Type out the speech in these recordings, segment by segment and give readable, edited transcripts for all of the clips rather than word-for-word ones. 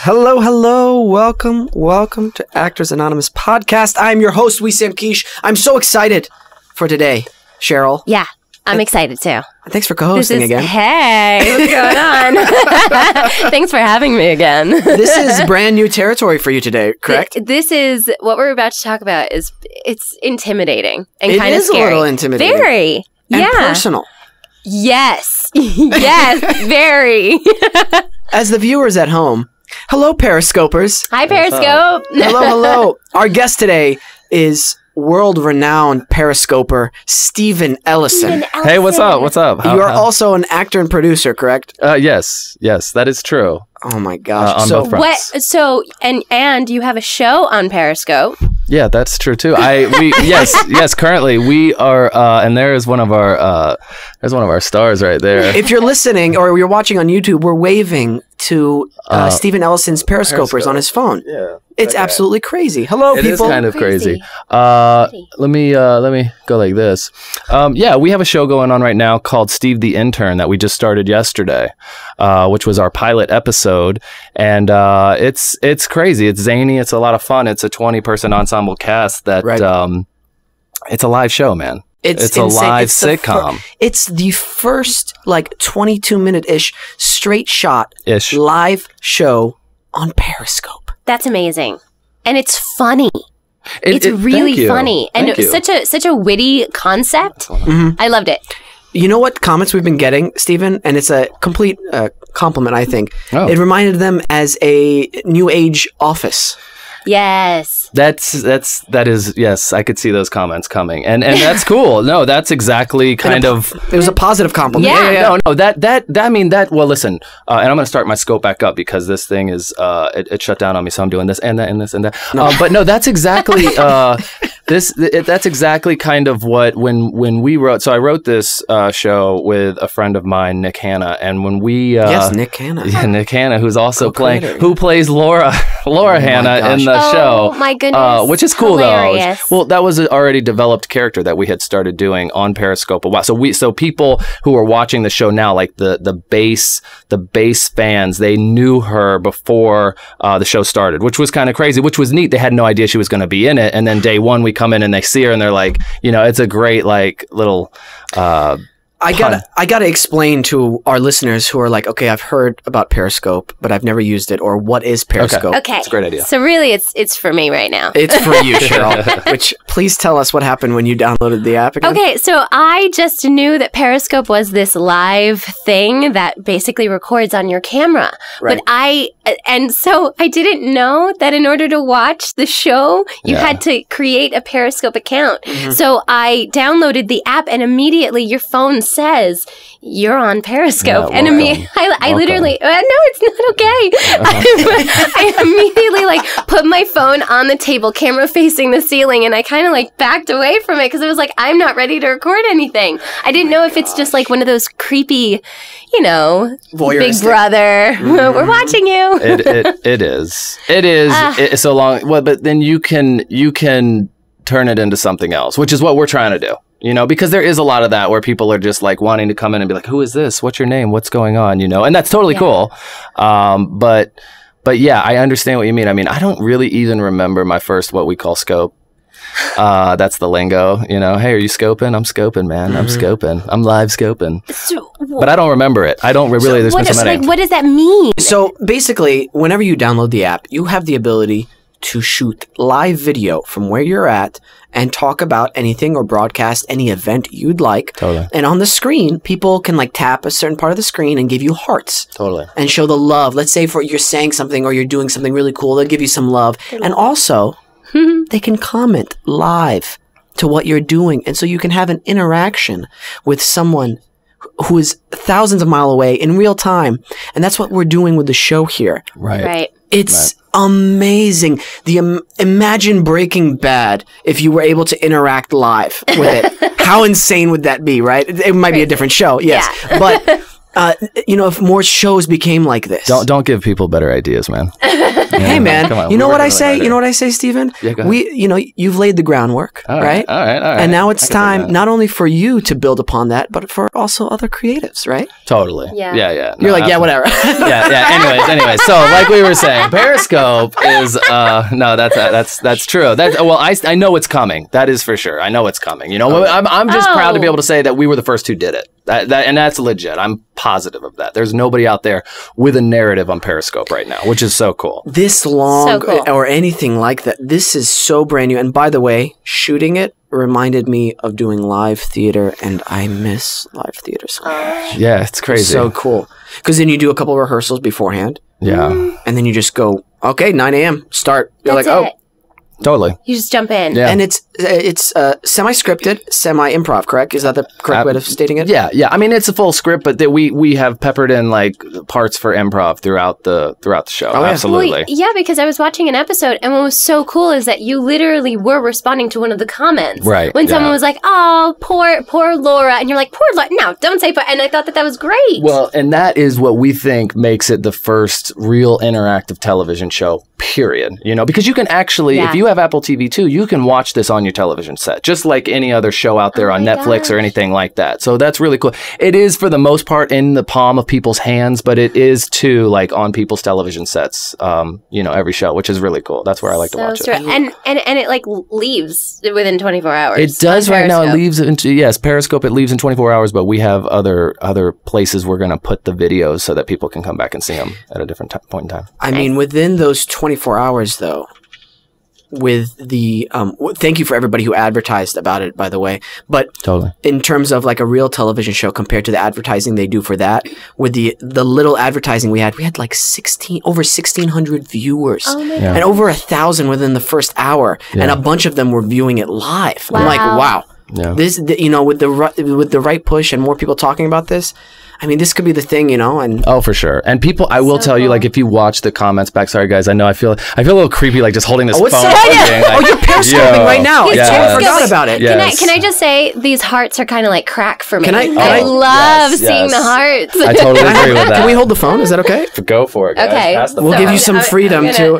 Hello, hello. Welcome to Actors Anonymous Podcast. I'm your host, Wissam Kish. I'm so excited for today, Cheryl. Yeah, I'm excited too. Thanks for co-hosting again. Hey, what's going on? Thanks for having me again. This is brand new territory for you today, correct? This is what we're about to talk about. It's intimidating and kind of scary. It is a little intimidating. Very. And personal. Yes. Yes, very. As the viewers at home, hello, Periscopers. Hi, Periscope. Hello. Our guest today is world-renowned Periscoper Steven Ellison. Hey, what's up? You are also an actor and producer, correct? Yes, that is true. Oh my gosh! On both fronts. And you have a show on Periscope. Yeah, that's true too. Yes. Currently, we are, and there's one of our stars right there. If you're listening or you're watching on YouTube, we're waving to Steven Ellison's Periscopers on his phone. Yeah, it's absolutely crazy. Hello, people. It is kind of crazy. Let me go like this. Yeah, we have a show going on right now called Steve the Intern that we just started yesterday, which was our pilot episode, and it's crazy. It's zany. It's a lot of fun. It's a 20-person ensemble cast that it's a live show, man. It's a live sitcom. It's the first 22-minute-ish straight shot live show on Periscope. That's amazing. And it's funny. It's really funny. And such a witty concept. Mm-hmm. I loved it. You know what comments we've been getting, Steven? And it's a complete compliment, I think. Oh. It reminded them as a new age Office. Yes. That is yes, I could see those comments coming. And that's cool. No, that's exactly kind of it was a positive compliment. Yeah. No, well listen, and I'm gonna start my scope back up because this thing is it shut down on me, so I'm doing this and that and this and that. No. But no, that's exactly that's exactly kind of what when we wrote. So I wrote this show with a friend of mine, Nick Hanna, and when we Nick Hanna. Yeah, Nick Hanna, who plays Laura Hanna in the show. Oh my goodness. Which is cool Hilarious. though. Well, that was an already developed character that we had started doing on Periscope a while. So people who are watching the show now, like the base fans, they knew her before the show started, which was kind of crazy, which was neat. They had no idea she was going to be in it, and then day one we come in and they see her and they're like, it's a great little I gotta explain to our listeners who are like, okay, I've heard about Periscope, but I've never used it, or what is Periscope? Okay. It's a great idea. So really, it's for me right now. It's for you, Cheryl. Which, please tell us what happened when you downloaded the app again. Okay, so I just knew that Periscope was this live thing that basically records on your camera. Right. So I didn't know that in order to watch the show, you had to create a Periscope account. Mm-hmm. So I downloaded the app, and immediately your phone says you're on Periscope, and I literally no, it's not okay. I immediately put my phone on the table, camera facing the ceiling, and I kind of backed away from it because it was I'm not ready to record anything. I didn't know if it's just one of those creepy, voyeuristic. Big Brother. Mm-hmm. We're watching you. It is so long. Well, but then you can turn it into something else, which is what we're trying to do. Because there is a lot of that where people are just wanting to come in and be like, who is this? What's your name? What's going on? And that's totally cool. But yeah, I understand what you mean. I mean, I don't really even remember my first, what we call scope. That's the lingo, hey, are you scoping? I'm scoping, man. Mm-hmm. I'm scoping. I'm live scoping. But I don't remember it. I don't really, there's been so many. What does that mean? So basically, whenever you download the app, you have the ability to shoot live video from where you're at and talk about anything or broadcast any event you'd like. Totally. And on the screen, people can tap a certain part of the screen and give you hearts. Totally. And show the love. Let's say you're saying something or you're doing something really cool, they'll give you some love. And also, they can comment live to what you're doing. And so you can have an interaction with someone who is thousands of miles away in real time. And that's what we're doing with the show here. Right. It's amazing. Imagine Breaking Bad if you were able to interact live with it. How insane would that be, right? It might be a different show, yes. Yeah. if more shows became like this. Don't give people better ideas, man. Hey, man, come on, you know what I say? You know what I say, Steven? Yeah, go ahead. You've laid the groundwork, right? All right. And now it's time not only for you to build upon that, but for also other creatives, right? Totally. Yeah. Yeah. You're like, yeah, whatever. yeah. Anyways. So, like we were saying, Periscope is no, that's true. I know it's coming. That is for sure. I know it's coming. You know, I'm just proud to be able to say that we were the first who did it. And that's legit. I'm positive of that. There's nobody out there with a narrative on Periscope right now, which is so cool. This long So cool. or anything like that. This is so brand new. And by the way, shooting it reminded me of doing live theater, and I miss live theater so much. Yeah, it's crazy. So cool. Because then you do a couple of rehearsals beforehand. Yeah. And then you just go, okay, 9 a.m., start. You're That's like, it. Totally. You just jump in. Yeah. And it's semi-scripted, semi-improv, correct? Is that the correct way of stating it? Yeah. I mean, it's a full script, but we have peppered in like parts for improv throughout the show. Oh, yeah. Absolutely. Well, yeah, because I was watching an episode, and what was so cool is that you literally were responding to one of the comments. Right, When yeah. someone was like, "Oh, poor Laura," and you're like, "Poor Laura." No, don't say poor. And I thought that was great. Well, and that is what we think makes it the first real interactive television show, period. You know, because you can actually, if you have Apple TV too, you can watch this on your television set, just like any other show out there on Netflix or anything like that. So that's really cool. It is, for the most part, in the palm of people's hands, but it is too, like, on people's television sets, every show, which is really cool. That's where I like to watch it. And it like leaves within 24 hours. It does right now. It leaves Periscope. It leaves in 24 hours, but we have other places we're going to put the videos so that people can come back and see them at a different point in time. I mean, within those 24 hours, though, with the thank you for everybody who advertised about it, by the way, but Totally. in terms of like a real television show compared to the advertising they do for that, with the little advertising we had like over 1,600 viewers and over 1,000 within the first hour, and a bunch of them were viewing it live. Wow. I'm like, wow. Yeah. This, with the right push and more people talking about this, I mean, this could be the thing, and Oh, for sure. And people, I will tell you, like, if you watch the comments back, sorry guys, I know I feel a little creepy, like just holding this phone. what's up up? and being like, You're periscoping right now. He's I forgot about it. Yeah. Can I just say these hearts are kind of like crack for me? Can I love Yes, seeing yes. the hearts. I totally agree with that. Can we hold the phone? Is that okay? Go for it, guys. Okay. Pass the We'll phone. give you some freedom to.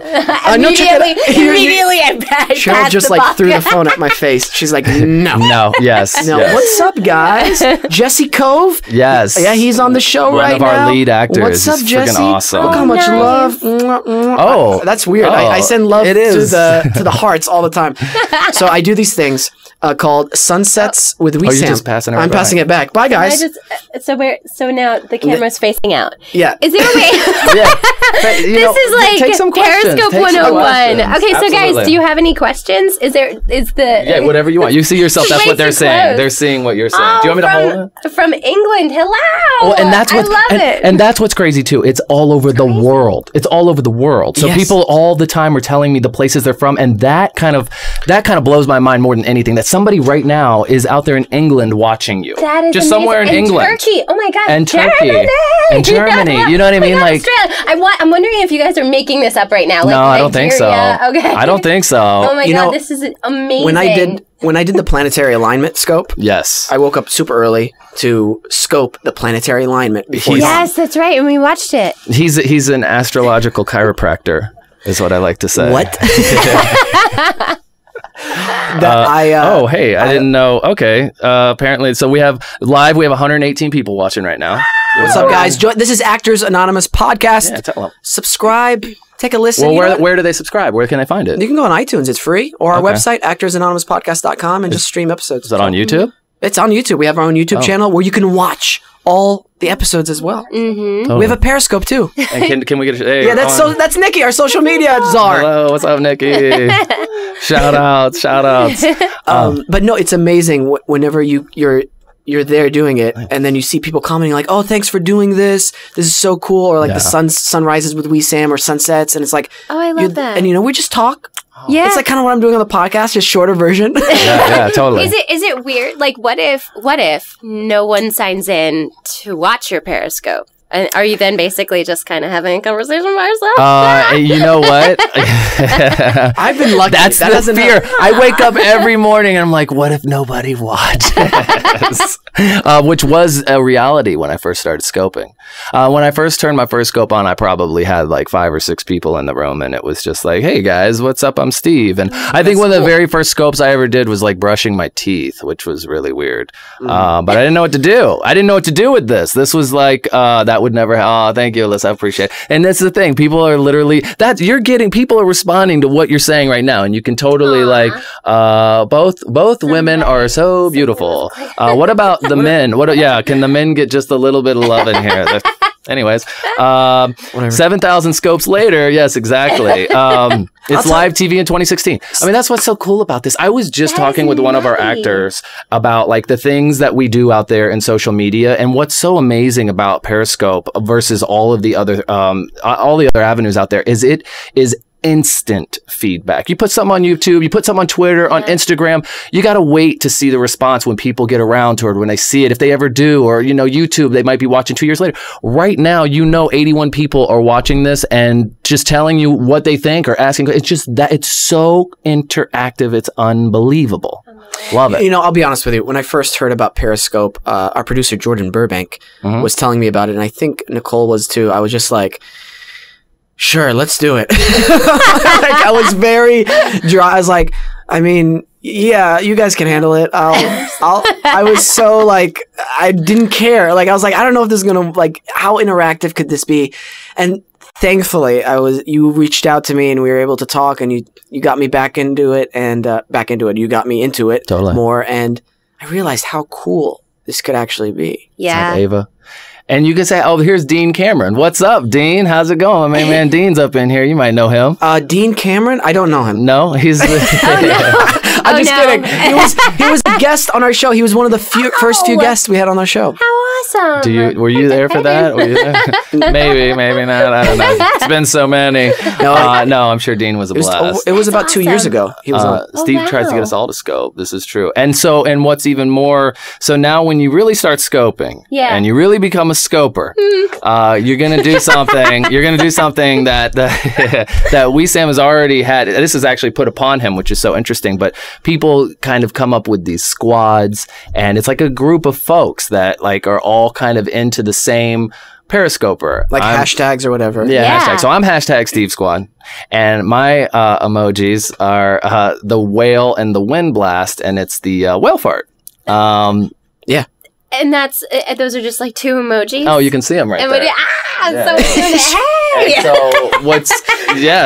Immediately, I Cheryl just like threw the phone at my face. She's like, no. No, yes. No. yes. What's up, guys? Jesse Cove? Yes. Yeah, he's on the show One right of our now. lead actors. What's up, He's Jesse? freaking awesome. Look how much nice. love. Oh. That's weird. I send love It is. to the hearts all the time. So I do these things called Sunsets with you're Sam. just passing it I'm back. passing it back. Bye, guys. So now the camera's facing out. Yeah. Is there a way? Yeah. This is like take some questions. Periscope Take some 101. questions. Okay, so guys, Absolutely. do you have any questions? Yeah, whatever you want. You see yourself. That's Way what they're too saying. close. They're seeing what you're saying. Do you want me to hold it? From England. Hello. Well, and that's I what's, love it. and that's what's crazy too. It's all over the world. It's all over the world. So Yes. people all the time are telling me the places they're from, and that kind of blows my mind more than anything. That somebody right now is out there in England watching you. That is just amazing. somewhere in and England. Turkey. Oh my God. And Turkey. Germany. And Germany. You know what I mean? Oh my God, Like, Australia. I'm wondering if you guys are making this up right now. Like no, I don't think so. Nigeria. Okay. I don't think so. Oh my You God, know, this is amazing. When I did the planetary alignment scope, Yes. I woke up super early to scope the planetary alignment before. Yes, that's right. And we watched it. He's an astrological chiropractor, is what I like to say. What? Oh, hey, I didn't know. Okay. Apparently, so we have 118 people watching right now. What's up, guys? This is Actors Anonymous podcast. Yeah, tell them. Subscribe. Take a listen. Well, You know what? where do they subscribe? Where can they find it? You can go on iTunes. It's free. Or our Okay. website, actorsanonymouspodcast.com, and just stream episodes. Is that on YouTube? It's on YouTube. We have our own YouTube channel where you can watch all the episodes as well. Totally. We have a Periscope, too. And can we get a... Hey, Yeah, that's Nikki, our social media czar. Hello, what's up, Nikki? Shout outs. But no, it's amazing whenever you're there doing it, and then you see people commenting like, "Oh, thanks for doing this. This is so cool," or like the sunrises with Sam or sunsets, and it's like, Oh, I love that. And we just talk. Yeah. It's like kind of what I'm doing on the podcast, just shorter version. Yeah, totally. Is it weird? Like, what if no one signs in to watch your Periscope? And are you then basically just kind of having a conversation by yourself? You know what? I've been lucky. That's that the doesn't fear. happen. I wake up every morning and I'm like, what if nobody watches? which was a reality when I first started scoping. When I first turned my first scope on, I probably had like 5 or 6 people in the room, and it was just like, hey guys, what's up? I'm Steve. And I think one of the very first scopes I ever did was like brushing my teeth, which was really weird. But I didn't know what to do. I didn't know what to do with this. This was like, that would never, thank you, Alyssa, I appreciate it. And that's the thing. People are literally, people are responding to what you're saying right now. And you can totally like, both women are so beautiful. What about the men? Can the men get just a little bit of love in here? Anyways, 7,000 scopes later. Yes, exactly. It's live TV in 2016. I mean, that's what's so cool about this. I was just talking with one of our actors about like the things that we do out there in social media, and what's so amazing about Periscope versus all the other avenues out there is it is instant feedback. You put something on YouTube, you put something on Twitter, on Instagram, you got to wait to see the response when people get around to it, when they see it, if they ever do, or, YouTube, they might be watching 2 years later. Right now, 81 people are watching this and just telling you what they think or asking. It's just that it's so interactive. It's unbelievable. Love it. I'll be honest with you. When I first heard about Periscope, our producer, Jordan Burbank, was telling me about it. And I think Nicole was too. I was just like, sure, let's do it. I was very dry. I was like, I mean, yeah, you guys can handle it. I was so like, I didn't care. Like, I was like, I don't know if this is going to, like, how interactive could this be? And thankfully, you reached out to me and we were able to talk, and you got me back into it, and you got me into it more. And I realized how cool this could actually be. Yeah. Ava. And you can say, oh, here's Dean Cameron. What's up, Dean? How's it going? I mean, man, Dean's up in here. You might know him. Dean Cameron? I don't know him. No? He's... I'm just kidding. He was a guest on our show. He was one of the first few guests we had on our show. How awesome. Were you there for that? Were you there? Maybe not. I don't know. It's been so many. No, I'm sure Dean was a blast. It was about 2 years ago. He was Steve tries to get us all to scope. This is true. And what's even more, so now when you really start scoping, and you really become a scoper, you're going to do something. You're going to do something that we, Sam, has already had. This is actually put upon him, which is so interesting. But people kind of come up with these squads, and it's like a group of folks that like are all kind of into the same Periscoper. Like hashtags or whatever. Yeah, hashtags. So I'm hashtag Steve Squad. And my emojis are the whale and the wind blast, and it's the whale fart. Yeah. And those are just like 2 emojis. Oh, you can see them right there. So hey. So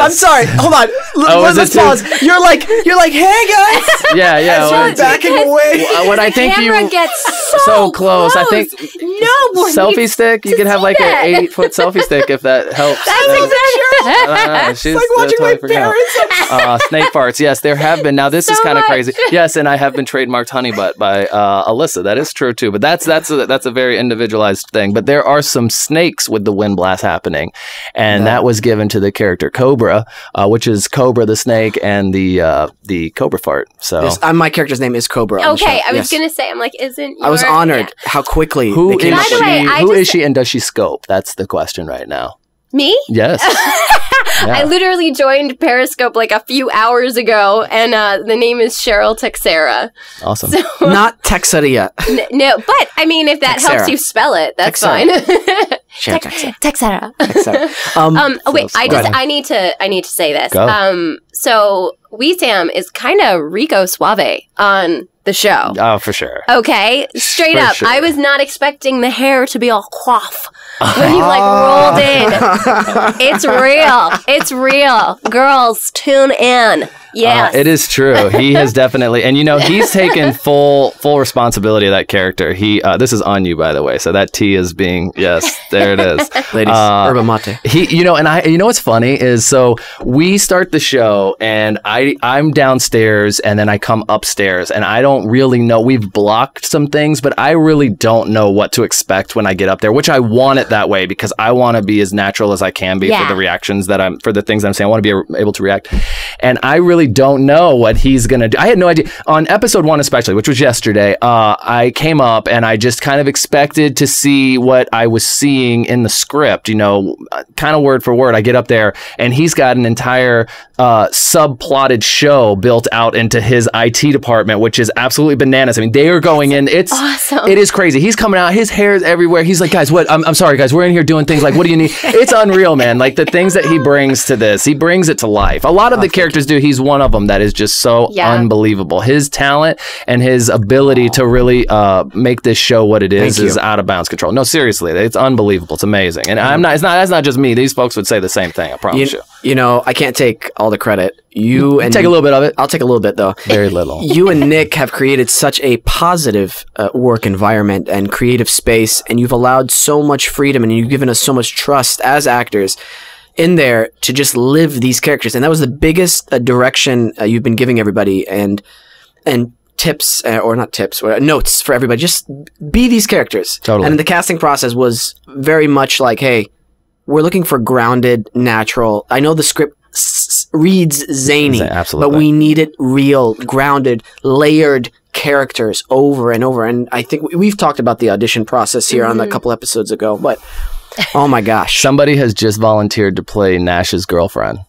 I'm sorry. Hold on. Let's pause. You're like, hey guys. Yeah. Backing away. What I think camera gets so close. I think no one selfie stick. You could have like an 8-foot selfie stick if that helps. That's exactly. It's like watching my parents. Snake farts. Yes, there have been. Now this is kind of crazy. Yes, and I have been trademarked honey butt by Alyssa. That is true too. But that's a very individualized thing. But there are some snakes with the wind blast happening, and that was given to the character Cobra, which is Cobra the snake and the Cobra fart. So my character's name is Cobra. Okay, I was gonna say, I'm like, isn't I was honored how quickly. Who is she, and does she scope? That's the question right now. Me? Yes. I literally joined Periscope like a few hours ago, and the name is Cheryl Texiera. Awesome. So, not Texeria. No, but I mean, if that helps you spell it, that's fine. Texera. Wait, I need to say this. Go. So Sam is kind of Rico Suave on the show. Oh, for sure. Okay, straight up. Sure. I was not expecting the hair to be all coif when he like rolled in. It's real. Girls, tune in. Yes. It is true. He has definitely, and he's taken full responsibility of that character. This is on you, by the way. So that tea is being, yes, there it is. Ladies, yerba mate. And what's funny is, so we start the show and I'm downstairs and then I come upstairs and I don't really know, we've blocked some things, but I really don't know what to expect when I get up there, which I want it that way because I want to be as natural as I can be for the reactions for the things I'm saying. I want to be able to react. And I really really don't know what he's going to do. I had no idea. On episode 1 especially, which was yesterday, I came up and I just kind of expected to see what I was seeing in the script, you know, kind of word for word. I get up there and he's got an entire subplotted show built out into his IT department, which is absolutely bananas. I mean, they are going in. It's awesome. It is crazy. He's coming out. His hair is everywhere. He's like, guys, what? I'm sorry, guys. We're in here doing things like, what do you need? It's unreal, man. Like the things that he brings to this, he brings it to life. A lot of the characters do. He's one of them that is just so unbelievable. His talent and his ability to really make this show what it is out of bounds control. No, seriously, it's unbelievable. It's amazing. And that's not just me. These folks would say the same thing. I promise you. You know, I can't take all the credit. You and take a little bit of it. I'll take a little bit though. Very little. You and Nick have created such a positive work environment and creative space, and you've allowed so much freedom, and you've given us so much trust as actors in there to just live these characters. And that was the biggest direction you've been giving everybody, and tips or not tips, notes for everybody. Just be these characters. Totally. And the casting process was very much like, hey, we're looking for grounded, natural. I know the script reads zany, but we needed real, grounded, layered characters over and over. And I think we've talked about the audition process here on a couple episodes ago, but oh my gosh. Somebody has just volunteered to play Nash's girlfriend.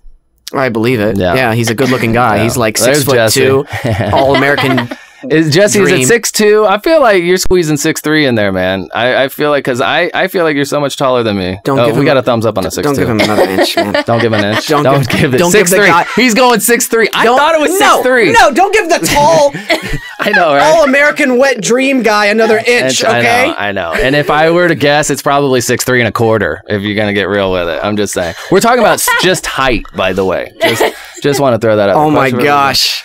I believe it. Yeah, he's a good looking guy. He's like 6'2", all-American. Jesse is at 6'2". I feel like you're squeezing 6'3" in there, man. I feel like, because I feel like you're so much taller than me. We got a thumbs up on a 6'2". Don't give him another inch, man. Don't give an inch. Don't give it. 6'3". He's going 6'3". I thought it was 6'3". No, don't give the tall, I know, right? all-American wet dream guy another inch, okay? I know. And if I were to guess, it's probably 6'3 1/4", if you're going to get real with it. I'm just saying. We're talking about just height, by the way. Just want to throw that out. Oh my gosh.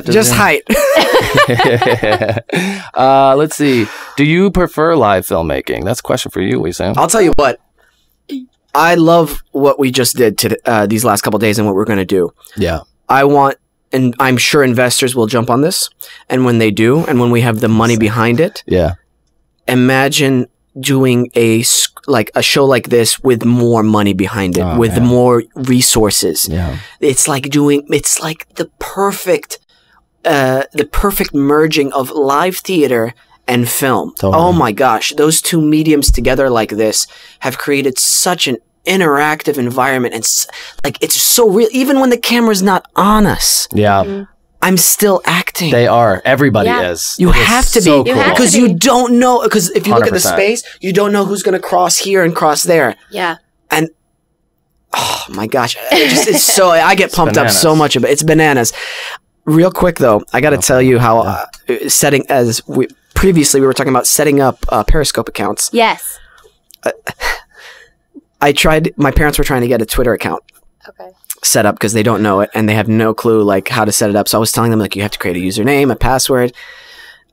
Just height. Let's see. Do you prefer live filmmaking? That's a question for you, Wissam. I'll tell you what. I love what we just did to these last couple of days and what we're going to do. Yeah. I want, and I'm sure investors will jump on this. And when they do, and when we have the money behind it, imagine doing a show like this with more money behind it, with more resources. It's like the perfect merging of live theater and film. Oh my gosh, those two mediums together like this have created such an interactive environment, and like it's so real. Even when the camera's not on us, I'm still acting. They are. Everybody is. You have to be, because you don't know. Because if you look at the space, you don't know who's going to cross here and cross there. Yeah. And oh my gosh, it's so I get pumped up so much of it. It's bananas. Real quick though, I got to tell you how previously we were talking about setting up Periscope accounts. Yes. My parents were trying to get a Twitter account set up because they don't know it and they have no clue like how to set it up. So I was telling them like, you have to create a username, a password.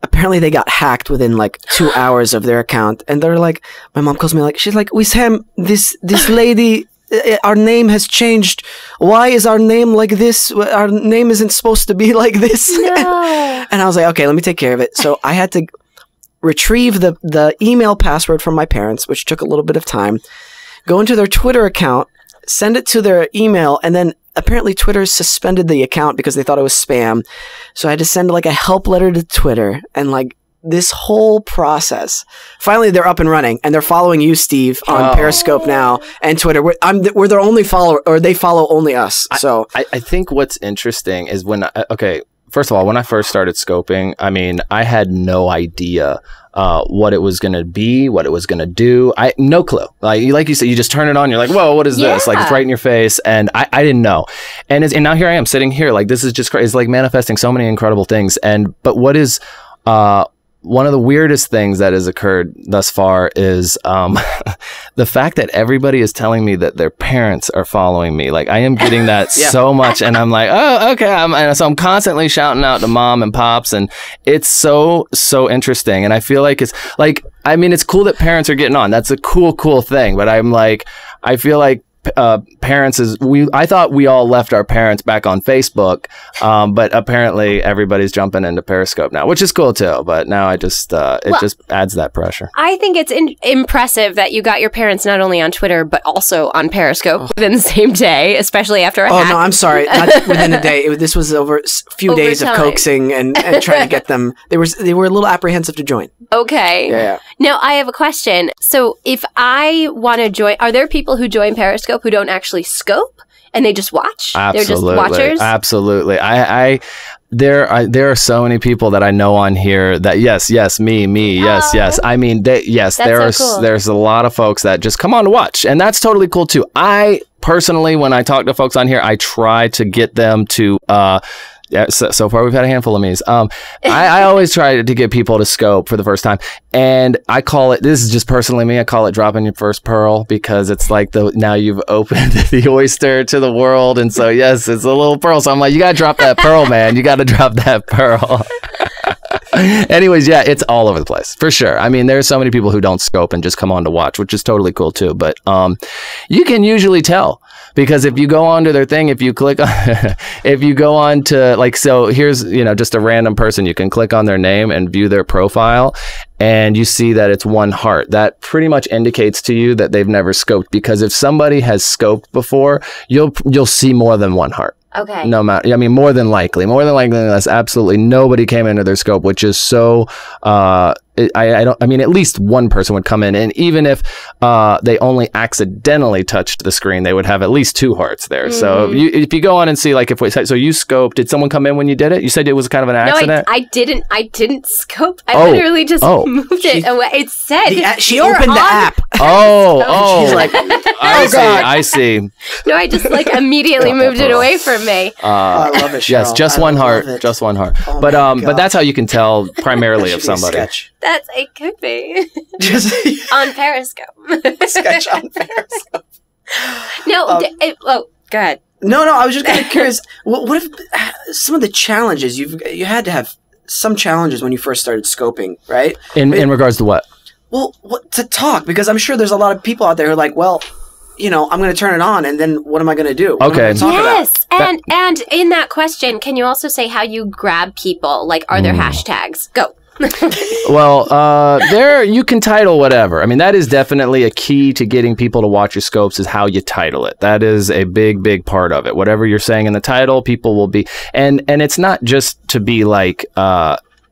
Apparently they got hacked within like 2 hours of their account. And they're like, my mom calls me like, she's like, Wissam, this lady, our name has changed. Why is our name like this? Our name isn't supposed to be like this. No. And I was like, okay, let me take care of it. So I had to retrieve the email password from my parents, which took a little bit of time, go into their Twitter account, send it to their email, and then apparently Twitter suspended the account because they thought it was spam. So I had to send like a help letter to Twitter, and like this whole process. Finally, they're up and running, and they're following you, Steve, on Periscope now and Twitter. We're their only follower, or they follow only us. So I think what's interesting is when first of all, when I first started scoping, I mean, I had no idea what it was going to be, what it was going to do. No clue. Like you said, you just turn it on. You're like, whoa, what is this? Like, it's right in your face. And I didn't know. And now here I am sitting here. Like, this is just crazy. It's like manifesting so many incredible things. But what is one of the weirdest things that has occurred thus far is the fact that everybody is telling me that their parents are following me. Like, I am getting that so much, and I'm like, oh, okay. And so I'm constantly shouting out to mom and pops, and it's so interesting. And I feel like it's like, I mean, it's cool that parents are getting on. That's a cool thing. But I'm like, I feel like parents I thought we all left our parents back on Facebook, but apparently everybody's jumping into Periscope now, which is cool too. But now it just adds that pressure. I think it's impressive that you got your parents not only on Twitter but also on Periscope within the same day, especially after a hack. No, I'm sorry, not within a day. This was over a few days of coaxing and trying to get them. They were a little apprehensive to join. Okay. Yeah. Now I have a question. So if I want to join, are there people who join Periscope who don't actually scope and they just watch? Absolutely. They're just watchers? Absolutely. There are so many people that I know on here that yes, me, yes. I mean, there's a lot of folks that just come on to watch, and that's totally cool too. I personally, when I talk to folks on here, I try to get them to so far we've had a handful of me's. I always try to get people to scope for the first time, and I call it, this is just personally me, I call it dropping your first pearl, because it's like now you've opened the oyster to the world, and so yes, it's a little pearl. So I'm like, you gotta drop that pearl, man. You gotta drop that pearl. Anyways, yeah, it's all over the place for sure. I mean, there's so many people who don't scope and just come on to watch, which is totally cool too. But you can usually tell, because if you go onto their thing, if you click on, if you go on to, like, so here's, just a random person, you can click on their name and view their profile, and you see that it's 1 heart. That pretty much indicates to you that they've never scoped, because if somebody has scoped before, you'll see more than 1 heart. Okay. No matter, I mean, more than likely, that's absolutely nobody came into their scope, which is so, I mean, at least one person would come in, and even if they only accidentally touched the screen, they would have at least 2 hearts there. Mm-hmm. So if you go on and see, like, so you scoped, did someone come in when you did it? You said it was kind of an accident? No, I didn't scope. I literally just moved it away. It said she opened the app. She's like, I see. No, I just immediately moved it away from me. I love it, Cheryl. Yes, just 1 heart. Just 1 heart. Oh, but that's how you can tell primarily of somebody. It could be. On Periscope. Sketch on Periscope. No, go ahead. No, I was just kind of curious. What if some of the challenges you had to have some challenges when you first started scoping, right? In regards to what? Well, to talk, because I'm sure there's a lot of people out there who are like, well, I'm going to turn it on, and then what am I going to do? Okay. Yes, and in that question, can you also say how you grab people? Like, are there hashtags? Go. Well, there you can title whatever. I mean, that is definitely a key to getting people to watch your scopes, is how you title it. That is a big part of it. Whatever you're saying in the title, people will be, and it's not just to be like,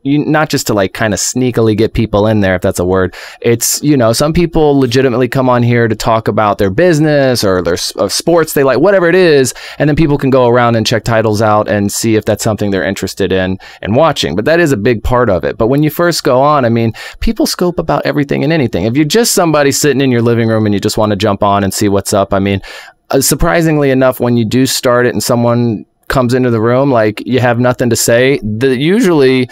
not just to like kind of sneakily get people in there, if that's a word. It's, some people legitimately come on here to talk about their business or their sports they like, whatever it is, and then people can go around and check titles out and see if that's something they're interested in and watching. But that is a big part of it. But when you first go on, I mean, people scope about everything and anything. If you're just somebody sitting in your living room and you just want to jump on and see what's up, I mean, surprisingly enough, when you do start it and someone comes into the room, like, you have nothing to say, usually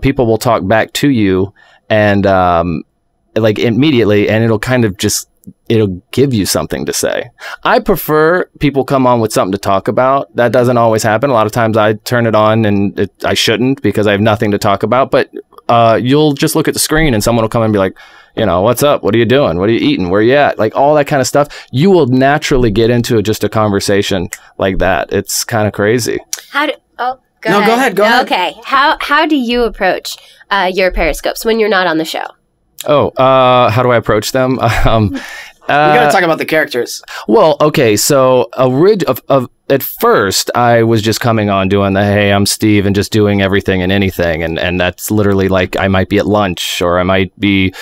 people will talk back to you, and like immediately, and it'll kind of it'll give you something to say. I prefer people come on with something to talk about. That doesn't always happen. A lot of times I turn it on and I shouldn't, because I have nothing to talk about, but you'll just look at the screen and someone will come and be like, what's up? What are you doing? What are you eating? Where are you at? Like, all that kind of stuff. You will naturally get into just a conversation like that. It's kind of crazy. Go ahead. Okay. How do you approach your Periscopes when you're not on the show? How do I approach them? We got to talk about the characters. Well, okay. So at first, I was just coming on doing the, hey, I'm Steve, and just doing everything and anything. And that's literally like, I might be at lunch, or I might be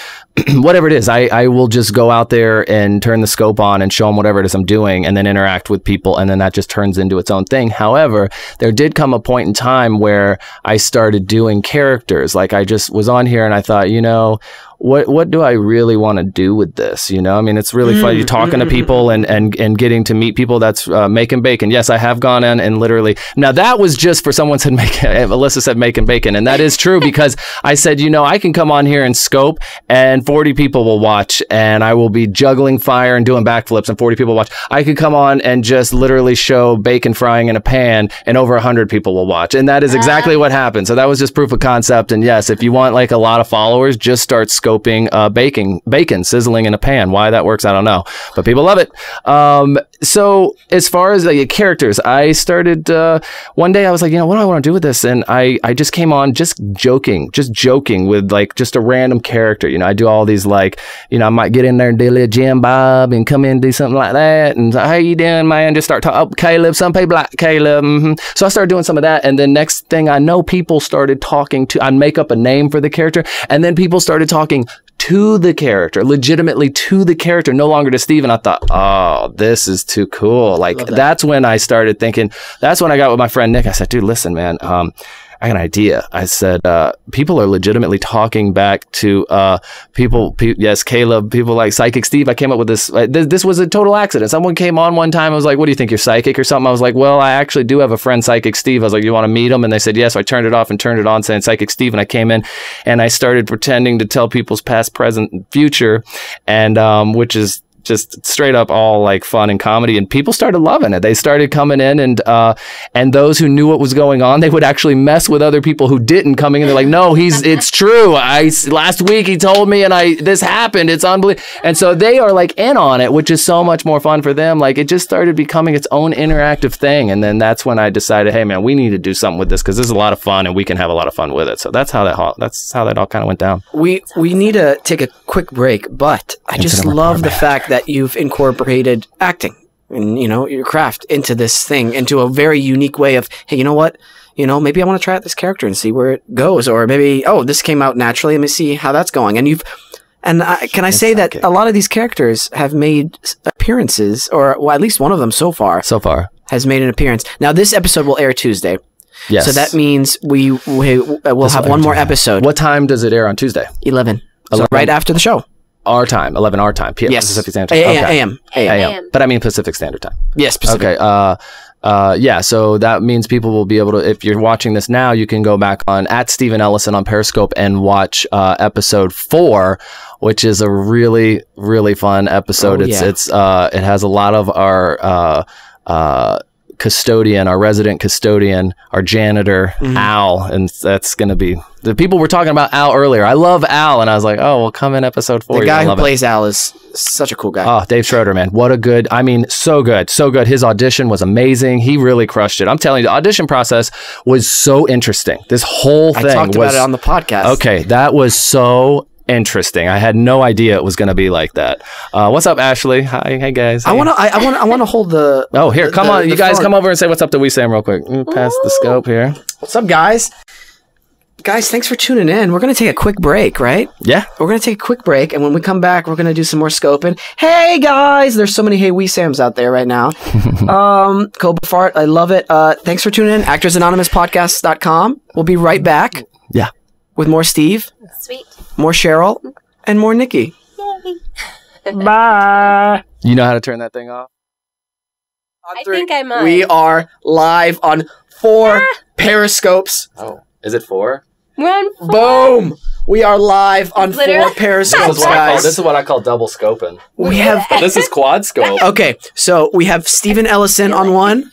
whatever it is. I will just go out there and turn the scope on and show them whatever it is I'm doing, and then interact with people. And then that just turns into its own thing. However, there did come a point in time where I started doing characters. Like, I just was on here and I thought, what do I really want to do with this? I mean, it's really fun. You're talking to people and getting to meet people. That's making bacon. yes, I have gone in and literally, now that was just for someone said, Alyssa said making bacon. And that is true because I said, you know, I can come on here and scope and 40 people will watch and I will be juggling fire and doing backflips and 40 people watch. I could come on and just literally show bacon frying in a pan and over 100 people will watch. And that is exactly what happened. So that was just proof of concept. And yes, if you want like a lot of followers, just start scoping bacon sizzling in a pan. Why that works, I don't know, but people love it. So as far as like characters, I started one day I was like, you know, what do I want to do with this? And I just came on just joking with like just a random character. You know, I do all these like, you know, I might get in there and do a little Jim Bob and come in and do something like that. And how you doing, man? Just start talking, oh, Caleb, some people like Caleb. So I started doing some of that. And then next thing I know, people started talking to, I'd make up a name for the character. And then people started talking to the character, legitimately to the character, no longer to Steven. I thought, oh, this is too cool. Like that's when I started thinking, that's when I got with my friend Nick. I said, dude, listen, man, I got an idea. I said, people are legitimately talking back to people. Yes, Caleb. People like Psychic Steve. I came up with this. This was a total accident. Someone came on one time. I was like, "What do you think? You're psychic or something?" I was like, "Well, I actually do have a friend, Psychic Steve." I was like, "You want to meet him?" And they said yes. So I turned it off and turned it on, saying Psychic Steve. And I came in and I started pretending to tell people's past, present, and future, and which is just straight up all like fun and comedy, and people started loving it. They started coming in and those who knew what was going on, they would actually mess with other people who didn't coming in. They're like, no, it's true. Last week he told me and this happened. It's unbelievable. And so they are like in on it, which is so much more fun for them. Like it just started becoming its own interactive thing. And then that's when I decided, hey man, we need to do something with this because this is a lot of fun and we can have a lot of fun with it. So that's how that all kind of went down. We need to take a quick break, but I just love the fact that you've incorporated acting and, you know, your craft into this thing, into a very unique way of, hey, you know what? You know, maybe I want to try out this character and see where it goes. Or maybe, oh, this came out naturally. Let me see how that's going. And can I say that a lot of these characters have made appearances, or well, at least one of them so far has made an appearance. Now, this episode will air Tuesday. Yes. So that means we'll have one more episode. What time does it air on Tuesday? 11. So right after the show. Our time, 11 our time. Yes. Pacific Standard Time. AM. But I mean Pacific Standard Time. Yes, Pacific. Okay. Yeah, so that means people will be able to, if you're watching this now, you can go back on @Steven Ellison on Periscope and watch episode 4, which is a really, really fun episode. It has a lot of our custodian, our resident custodian, our janitor, Al, and that's going to be the people were talking about Al earlier. I love Al, and I was like, oh, well, come in episode 4. The guy who plays Al is such a cool guy. Oh, Dave Schroeder, man, what a good! I mean, so good. His audition was amazing. He really crushed it. I'm telling you, the audition process was so interesting. This whole thing. I talked about it on the podcast. Okay, that was so interesting. I had no idea it was going to be like that. What's up, Ashley? Hi, hey guys. Hey. I want to hold the. Oh, here, come on, you guys, phone. Come over and say what's up to Sam real quick. Pass the scope here. What's up, guys? Guys, thanks for tuning in. We're going to take a quick break, right? Yeah. We're going to take a quick break, and when we come back, we're going to do some more scoping. Hey, guys! There's so many Hey Sams out there right now. Kobe Fart, I love it. Thanks for tuning in. ActorsAnonymouspodcast.com. We'll be right back. Yeah. With more Steve. Sweet. More Cheryl. And more Nikki. Yay. Bye. You know how to turn that thing off? I think I might. We are live on 4 Periscopes. Oh, is it 4? We're on 4. Boom! We are live on 4 Periscopes, guys. This is what I call double scoping. We have. This is quad scope. Okay, so we have Steven Ellison on one.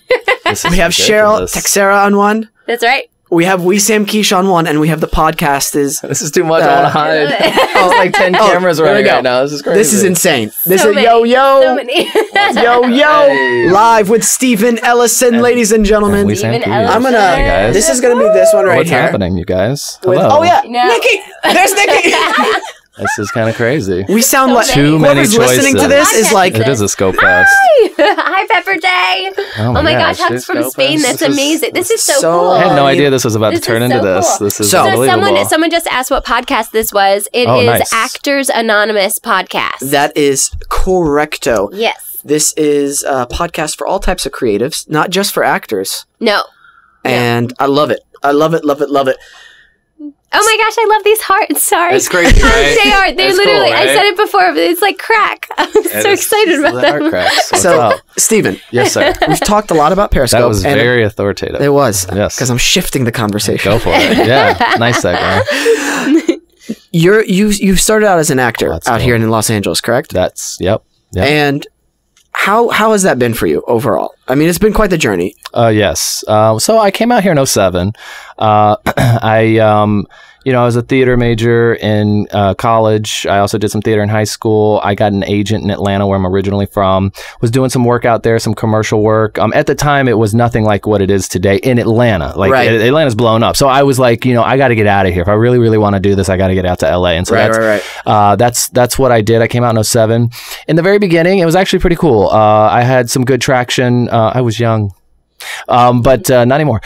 We have Cheryl Texiera on one. That's right. We have Sam Quiche on one, and we have the podcast is. This is too much. I want to hide. Oh, like 10 cameras right now. This is crazy. This is insane. This so is many. yo. Hey. Live with Steven Ellison, ladies and gentlemen. Steven Ellison. I'm gonna. This is gonna be this one right What's here. What's happening, you guys? With, hello. oh yeah, No. Nikki. There's Nikki. This is kind of crazy. We sound So like too many whoever's choices. listening to this is like. It is a scope fest. Hi, Pepper Day. Oh my gosh, hugs from Spain. That's amazing. This is so cool. I had no idea this was about to turn into this. Cool. This is So unbelievable. someone just asked what podcast this was. It is nice. Actors Anonymous podcast. That is correcto. Yes. This is a podcast for all types of creatives, not just for actors. No. And I love it. I love it, love it, love it. Oh my gosh, I love these hearts. Sorry. It's crazy, right? They are. They're It's literally, cool, right? I said it before, but it's like crack. I'm so excited about the heart them. cracks. What's So, up? Steven, Yes, sir. we've talked a lot about Periscope. That was and very authoritative. It was. Yes. Because I'm shifting the conversation. Go for it. Yeah. Nice segue. You started out as an actor That's out cool. here in Los Angeles, correct? Yep. And how has that been for you overall? I mean, it's been quite the journey. Yes. So I came out here in 2007. I was a theater major in college. I also did some theater in high school. I got an agent in Atlanta, where I'm originally from. Was doing some work out there, some commercial work. At the time, it was nothing like what it is today in Atlanta. Like Atlanta's blown up. So I was like, I got to get out of here. If I really, really want to do this, I got to get out to LA. And so that's what I did. I came out in 2007. In the very beginning, it was actually pretty cool. I had some good traction. I was young. But not anymore.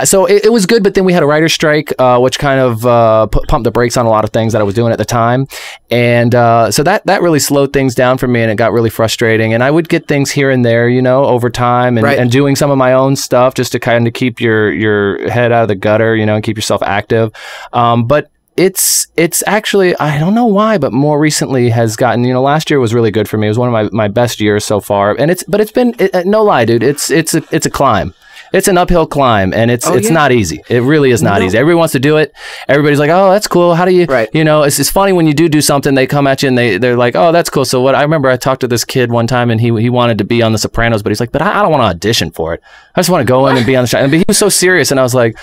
So it was good, but then we had a writer's strike, which kind of pumped the brakes on a lot of things that I was doing at the time. And so that really slowed things down for me, and it got really frustrating. And I would get things here and there, over time, and doing some of my own stuff just to kind of keep your head out of the gutter, and keep yourself active. But it's actually, I don't know why, but more recently has gotten, last year was really good for me. It was one of my best years so far. And it's been, no lie, dude, it's a climb. It's an uphill climb, and it's not easy. It really is not easy. Everybody wants to do it. Everybody's like, oh, that's cool. How do you, it's funny when you do something, they come at you and they're like, oh, that's cool. So what, I remember I talked to this kid one time, and he wanted to be on The Sopranos, but he's like, but I don't want to audition for it. I just want to go in and be on the show. And he was so serious, and I was like,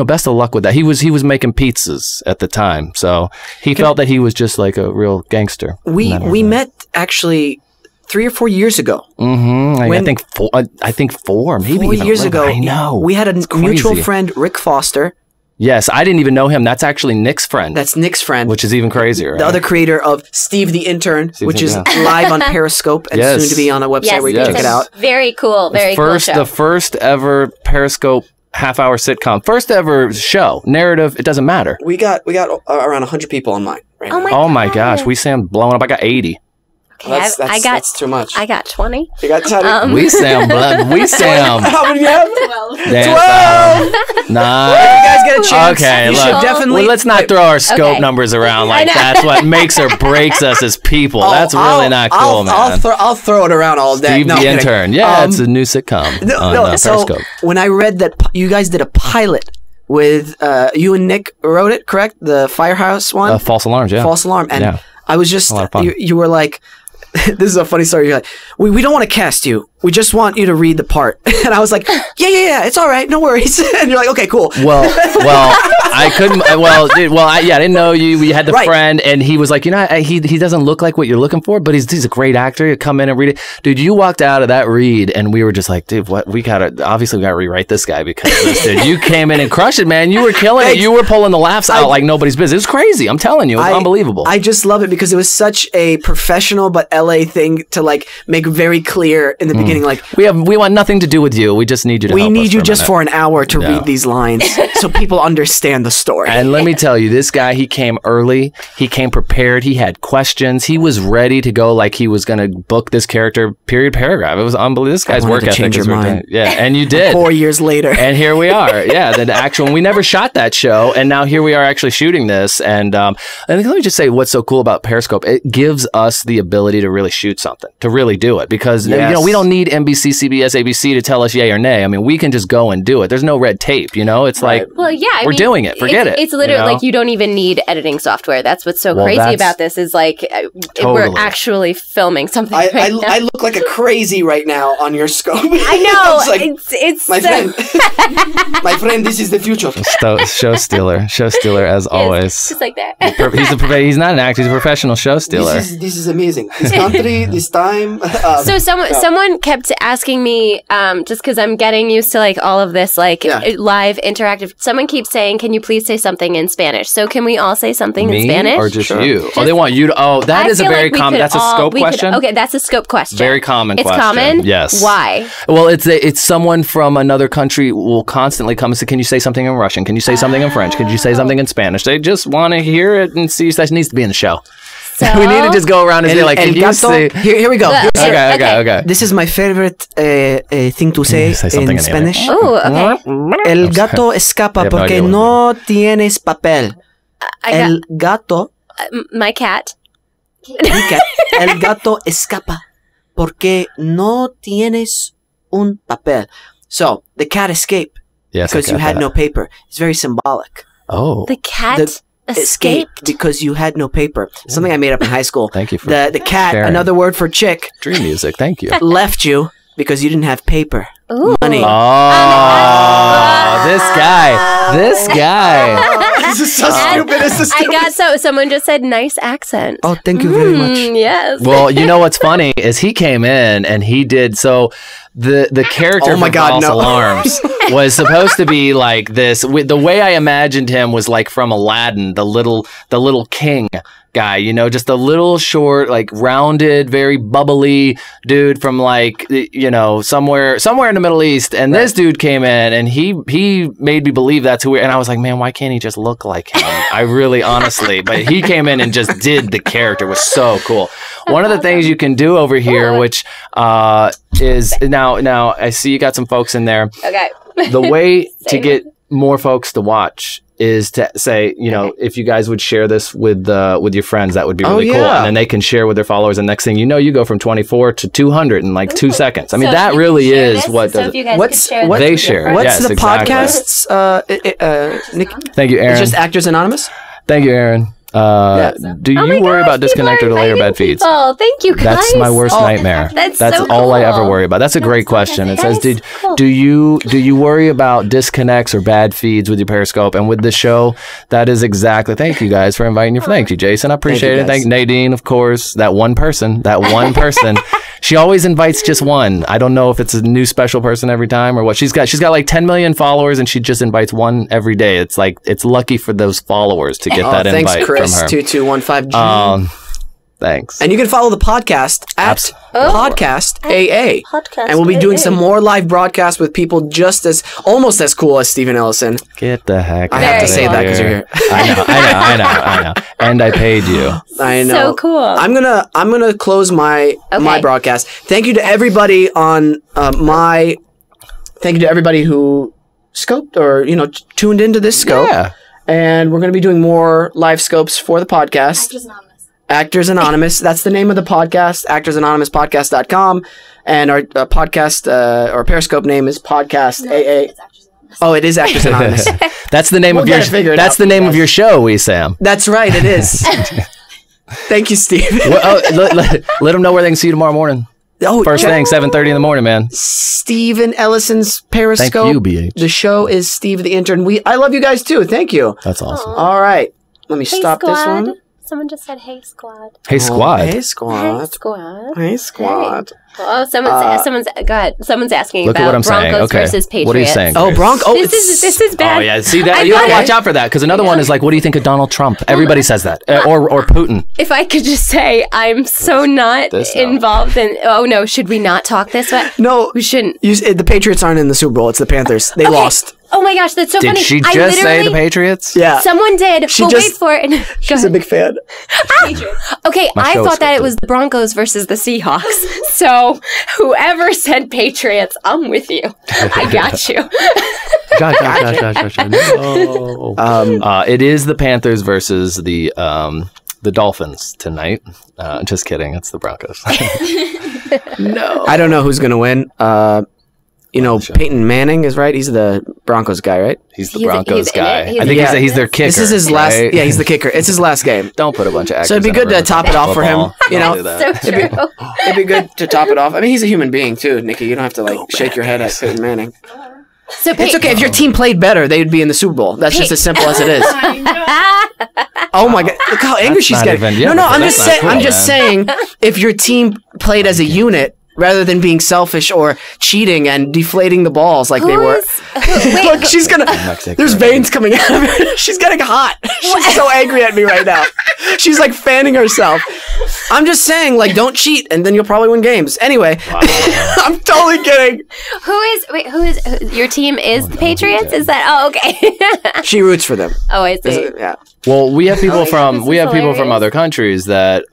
best of luck with that. He was making pizzas at the time, so he felt that he was just like a real gangster. We met actually 3 or 4 years ago. Mm-hmm. I think four, maybe 4 even years ago. I know. We had a mutual friend, Rick Foster. Yes, I didn't even know him. That's actually Nick's friend. That's Nick's friend. Which is even crazier. The other creator of Steve the Intern, which is live on Periscope and soon to be on a website where you can check it out. Very cool. Very cool show. The first ever Periscope half-hour sitcom. First ever show. Narrative, it doesn't matter. We got around 100 people on mine right now. Oh my gosh. We sound blowing up. I got 80. Okay, that's too much. I got 20. You got 20? We sound blood. We sound. How many do you have? 12. 12! Nice. You guys get a chance. Okay, you should definitely. Let's not throw our scope numbers around like that's what makes or breaks us as people. That's really not cool, man. I'll throw it around all day. Steve the Intern. Yeah, it's a new sitcom on so Periscope. When I read that you guys did a pilot with you and Nick wrote it, correct? The Firehouse one? False Alarms, yeah. False Alarm. And I was just, you were like, this is a funny story. You're like, we don't want to cast you. We just want you to read the part. And I was like, yeah, it's all right. No worries. And you're like, okay, cool. Well, I couldn't, I didn't know you. We had the friend, and he was like, he doesn't look like what you're looking for, but he's a great actor. He'd come in and read it. Dude, you walked out of that read, and we were just like, dude, what? We gotta rewrite this guy because of this, dude. You came in and crushed it, man. You were killing it. You were pulling the laughs out like nobody's business. It was crazy. I'm telling you, it was unbelievable. I just love it because it was such a professional but LA thing to like make very clear in the beginning. Like we want nothing to do with you. We just need you to help us. We need you just for an hour to read these lines so people understand the story. And let me tell you, this guy, he came early. He came prepared. He had questions. He was ready to go like he was going to book this character, period, paragraph. It was unbelievable. This guy's work ethic is ridiculous. Yeah, and you did. 4 years later. And here we are. Yeah, the actual, we never shot that show. And now here we are actually shooting this. And let me just say what's so cool about Periscope. It gives us the ability to really shoot something, to really do it. Because, we don't need NBC, CBS, ABC to tell us yay or nay. I mean, we can just go and do it. There's no red tape, it's like, we're doing it. Forget it. It's literally like you don't even need editing software. That's what's so crazy about this is like we're actually filming something right now. I look like a crazy right now on your scope. I know. Like, it's my friend. My friend, this is the future. Show stealer as always. Just like that. He's not an actor. He's a professional show stealer. This is amazing. This country, this time. So someone kept asking me, just because I'm getting used to like all of this like live interactive. Someone keeps saying, "Can you please say something in Spanish?" So can we all say something in Spanish, or just you? They want you to. Oh, that is a very common. That's a scope question. Okay, that's a scope question. Very common. It's question. common. Yes. Why? Well, it's someone from another country will constantly come and say, "Can you say something in Russian? Can you say something in French? Can you say something in Spanish?" They just want to hear it and see. That needs to be in the show. So? We need to just go around and say like, "Can you say?" Here we go. Okay. This is my favorite thing to say in Spanish. Oh, okay. El gato escapa porque no tienes papel. El gato. My cat. Mi cat. El gato escapa porque no tienes un papel. So the cat escaped because you had no paper. It's very symbolic. Oh. The cat escaped because you had no paper. Something I made up in high school. Thank you for the cat, sharing. Another word for chick. Dream music. Thank you. Left you because you didn't have paper. Ooh. Money. Oh, this guy. This guy. This is so stupid. This is stupid. I got someone just said nice accent. Oh, thank you very much. Yes. Well, you know what's funny is he came in and he did so. The character from False Alarms was supposed to be like this. The way I imagined him was like from Aladdin, the little king guy, you know, just a little short, like rounded, very bubbly dude from like, you know, somewhere in the Middle East. And this dude came in and he made me believe that's who and I was like, man, why can't he just look like him? I really honestly, but he came in and just did the character. It was so cool. One of the things you can do over here, which is now I see you got some folks in there. Okay. The way to get more folks to watch is to say, you know, if you guys would share this with your friends, that would be really cool. And then they can share with their followers. And next thing you know, you go from 24 to 200 in like 2 seconds. I mean, that really is what does it. What's they share. What's yes, the exactly. podcast's, Nick? Thank you, Aaron. It's just Actors Anonymous? Thank you, Aaron. Do you worry about disconnect or delay or bad feeds? Oh, thank you, guys. That's my worst nightmare. That's so all cool. I ever worry about. That's a great question. It says, do you worry about disconnects or bad feeds with your Periscope? And with the show, that is exactly. Thank you guys for inviting you. Thank you, Jason. I appreciate it. Thank Nadine, of course. That one person. She always invites just one. I don't know if it's a new special person every time or what. She's got like 10 million followers and she just invites one every day. It's like it's lucky for those followers to get that invite. Thanks, Chris. From her. 2215G. Thanks. And you can follow the podcast at Podcast AA. And we'll be doing some more live broadcasts with people almost as cool as Steven Ellison. Get the heck out of here. I have to say that because you're here. I know. And I paid you. I know. So cool. I'm gonna close my broadcast. Thank you to everybody on thank you to everybody who scoped or tuned into this scope. Yeah. And we're going to be doing more live scopes for the podcast. Actors Anonymous. That's the name of the podcast, actorsanonymouspodcast.com. And our podcast, or Periscope name is Podcast AA. Oh, it is Actors Anonymous. That's the name of your That's the name of your show, Sam. That's right, it is. Thank you, Steve. Let them know where they can see you tomorrow morning. First thing, 7:30 in the morning, man. Steven Ellison's Periscope. Thank you, BH. The show is Steve the Intern. I love you guys too. Thank you. That's awesome. All right. Let me stop this one. Someone just said, "Hey, squad." Hey, squad. Hey, squad. Hey, squad. Hey, squad. Hey. Oh, go ahead. Someone's asking Look about at what I'm Broncos saying. versus Patriots. What are you saying? Oh, Broncos. This is bad. Oh, yeah. See that? You gotta watch out for that because another one is like, what do you think of Donald Trump? Everybody says that. Or Putin. If I could just say, I'm so not involved in. Oh no, should we not talk this way? No, we shouldn't. The Patriots aren't in the Super Bowl. It's the Panthers. They lost. Oh my gosh, that's so funny. Did she just say the Patriots? Yeah. Someone did. Wait for it. She's a big fan. Okay, I thought that it was the Broncos versus the Seahawks. So whoever said Patriots, I'm with you. I got you. No. It is the Panthers versus the Dolphins tonight. Just kidding. It's the Broncos. No. I don't know who's going to win. Peyton Manning is right. He's the Broncos guy, right? He's the Broncos guy. I think he's their kicker. This is his last. Right? Yeah, he's the kicker. It's his last game. Don't put a bunch of actors. So it'd be good to top it off for him. So true. It'd be good to top it off. I mean, he's a human being too, Nikki. You don't have to shake your head at Peyton Manning. So it's okay if your team played better; they'd be in the Super Bowl. That's just as simple as it is. Oh my God! Look how angry she's getting. No, I'm just saying. I'm just saying, if your team played as a unit, rather than being selfish or cheating and deflating the balls like they were. Look, she's gonna. There's veins coming out of her. She's getting hot. She's so angry at me right now. She's like fanning herself. I'm just saying, don't cheat, and then you'll probably win games. Anyway, I'm totally kidding. Who is your team? Is the Patriots? Is that? Oh, okay. She roots for them. Oh, I see. Yeah. Well, we have people from other countries that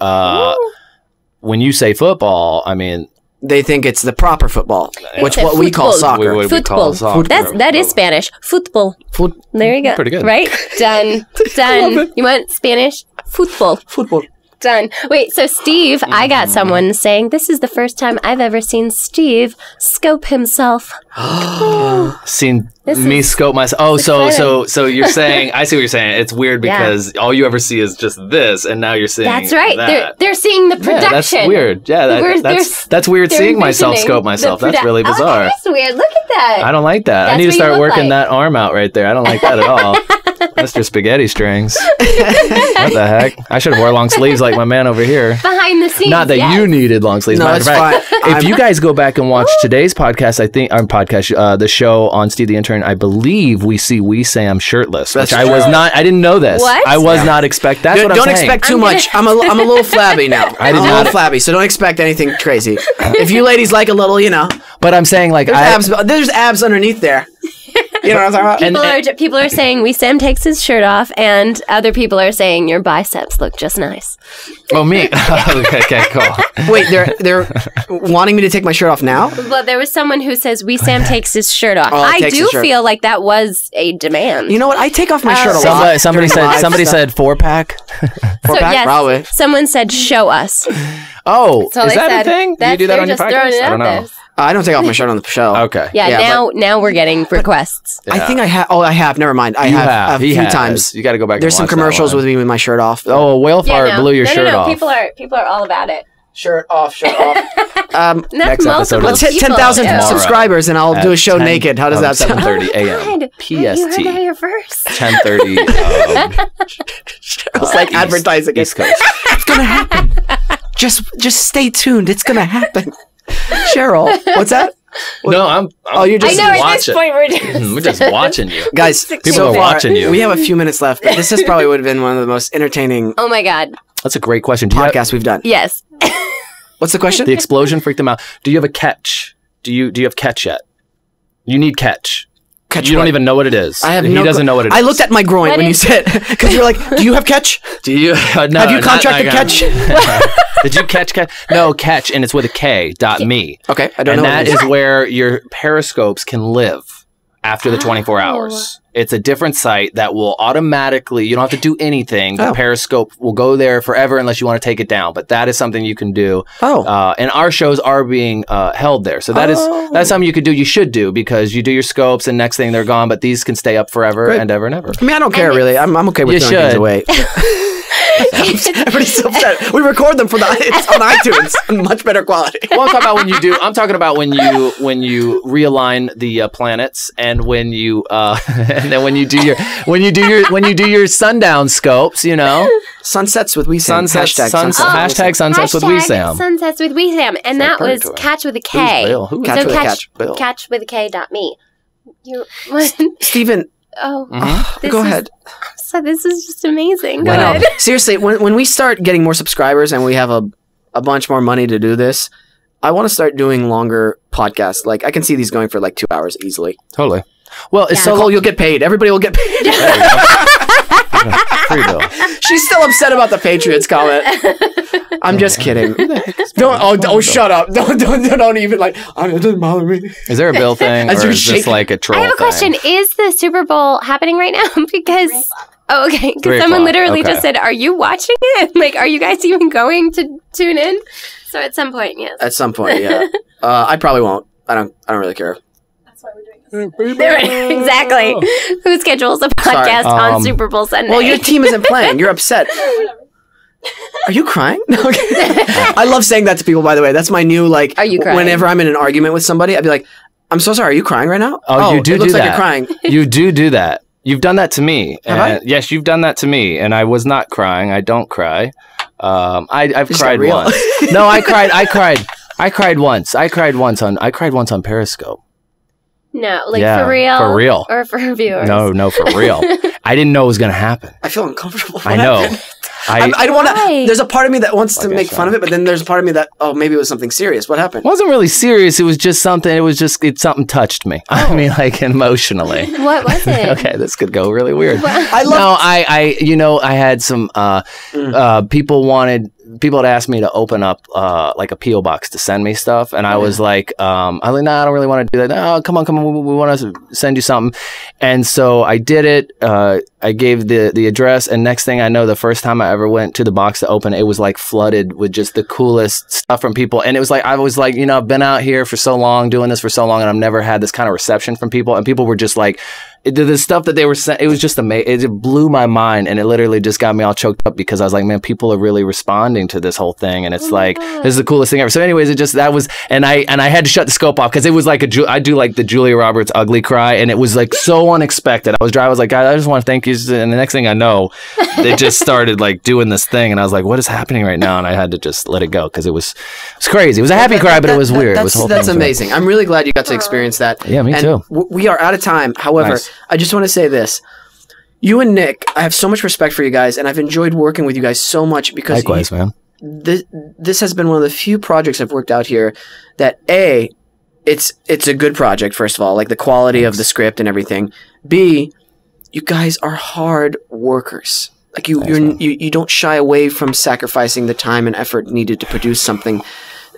when you say football, I mean. They think it's the proper football, which It's what we call football. soccer. We call Football. soccer. That is Spanish. Football. There you go. Pretty good. Right? Done. Done. You want Spanish? Football. Football. Done. Wait, so Steve, I got someone saying this is the first time I've ever seen Steve scope himself. Seen This me is scope myself. Oh, so you're saying, I see what you're saying. It's weird Yeah. because all you ever see is just this, and now you're seeing That's right. that. They're seeing the production. Yeah, that's weird. Yeah, that's weird They're seeing myself envisioning scope myself. the That's really Oh, bizarre. that is weird. Look at that. I don't like that. I That's need to what you start look working like. that arm out right there. I don't like that at all. Mr. Spaghetti Strings. What the heck? I should have wore long sleeves like my man over here. Behind the scenes. Not that yes. you needed long sleeves. No, Matter it's of fact, fine. if you guys go back and watch today's podcast, I think the show on Steve the Intern, I believe we see Wee Sam shirtless, That's which I true. was not. I didn't know this. What? I was not expect. That's what I'm Don't saying. expect too much. I'm a little flabby now. I did I'm a not- little flabby, so don't expect anything crazy. If you ladies like a little, But I'm saying like there's abs underneath there. You know what I'm talking about? People are saying Wee Sam takes his shirt off, and other people are saying your biceps look just nice. Oh, me. Okay, cool. Wait, they're wanting me to take my shirt off now? But there was someone who says Wee Sam takes his shirt off. Oh, I takes do his shirt. feel like that was a demand. You know what? I take off my shirt a lot. Somebody said 4-pack. Four-pack? yes, Probably. someone said show us. Oh, So is they that said, a thing? Do you do that they're on your just throwing podcast? it I don't out know. there. I don't take off my shirt on the show. Okay. Yeah, Yeah, now we're getting requests. I think I have. Oh, I have. Never mind. I You have a He few has. times. You got to go back. There's and some watch that commercials one. with me with my shirt off. Oh, a whale fart blew your no, shirt no. off. People are all about it. Shirt off, shirt off. That's Next episode multiple Let's hit people. 10,000 Ew. Tomorrow. subscribers, and I'll do a show 10 naked. How does that sound? 7:30 a.m. God, PST. You heard that here first. 10:30. It's like advertising. East Coast. It's gonna happen. Just stay tuned. It's gonna happen. Cheryl, what's that? No, I'm you're I just know at watching. this point We're just watching you. Guys, People so are far, watching you. We have a few minutes left, but this probably would have been one of the most entertaining Oh my God. That's a great question. Do you have- podcasts we've done. Yes. What's the question? the explosion freaked them out. Do you have a catch? Do you have catch yet? You need catch. Catch You don't what? even know what it is. I have He no doesn't know what it is. I looked at my groin What when you is- said, because you were like, do you have catch? Do you? No, Have you not contracted like catch? Did you catch? No, catch, and it's with a K. .me. Okay, I don't And know. that what it is where your periscopes can live after the 24 hours. It's a different site that will automatically, you don't have to do anything. The Oh. Periscope will go there forever unless you want to take it down. But that is something you can do. Oh. And our shows are being held there. So that's something you could do. You should do because you do your scopes and next thing they're gone. But these can stay up forever Great. and ever and ever. I mean, I don't care really. I'm okay with You throwing things should. away. Everybody's so upset. We record them it's on iTunes, much better quality. Well, I'm talking about when you do. I'm talking about when you realign the planets, and when you and then when you do your sundown scopes. You know, Sunsets with Wee Sam. hashtag Sunsets with Wee Sam. sunsets with Wee Sam. Sunsets with Wee Sam. And that was perfect. catch with a K. Who's Bill? Who is Catch with a catch, catch. Bill. catch with a K.me. You, Steven, oh, Mhm. this go is- ahead. So this is just amazing. Go I know. ahead. Seriously, when we start getting more subscribers and we have a bunch more money to do this, I want to start doing longer podcasts. Like, I can see these going for like 2 hours easily. Totally. Well, it's So, so Cole, you'll get paid. Everybody will get paid. free Bill. She's still upset about the Patriots comment. I'm just kidding. Don't shut up. Don't even like. It doesn't bother me. Is there a Bill thing, As or you're is this shaking. like a troll I have a question. thing? Is the Super Bowl happening right now? Because okay, 3 because someone o'clock, literally okay. just said, "Are you watching it? Like, are you guys even going to tune in?" So at some point, yes. At some point, yeah. I probably won't. I don't really care. Exactly. Who schedules a podcast on Super Bowl Sunday? Well, your team isn't playing. You're upset. Are you crying? No, okay. I love saying that to people, by the way. That's my new, like, Are you crying? whenever I'm in an argument with somebody, I'd be like, I'm so sorry. Are you crying right now? Oh, you do it looks do like that. you're crying. You do that. You've done that to me. Have I? Yes, you've done that to me, and I was not crying. I don't cry. I've Just cried got real. once. No, I cried once. I cried once on Periscope. no, like Yeah, for real, for real. or for viewers. No, for real. I didn't know it was gonna happen. I feel uncomfortable. I know. I don't want to. Why? There's a part of me that wants to Like I make said. fun of it, but then there's a part of me that, maybe it was something serious. What happened? wasn't really serious. It was just something. Something touched me. I mean, like emotionally. What was it? Okay, this could go really weird. I love. No, I had some people wanted people had asked me to open up like a P.O. box to send me stuff, and I was like, nah, I don't really want to do that. No, come on, we want to send you something. And so I did it. I gave the address, and next thing I know, the first time I ever went to the box to open it, it was like flooded with just the coolest stuff from people. And it was like, I was like, I've been out here for so long, doing this for so long, and I've never had this kind of reception from people. And people were just like, the stuff that they were saying, it was just amazing. It blew my mind, and it literally just got me all choked up because I was like, man, people are really responding to this whole thing, and it's like, this is the coolest thing ever. So anyways, and I had to shut the scope off because it was like I do like the Julia Roberts ugly cry, and it was like so unexpected. I was like, guys, I just want to thank you. And the next thing I know, they just started like doing this thing, and I was like, what is happening right now? And I had to just let it go because it was crazy. It was a happy cry, but it was weird. That's amazing. I'm really glad you got to experience that. Yeah, me too. We are out of time. However, nice. I just want to say this. You and Nick, I have so much respect for you guys, and I've enjoyed working with you guys so much because likewise, man. This has been one of the few projects I've worked out here that A, it's a good project, first of all, like the quality of the script and everything. B, you guys are hard workers. Like you don't shy away from sacrificing the time and effort needed to produce something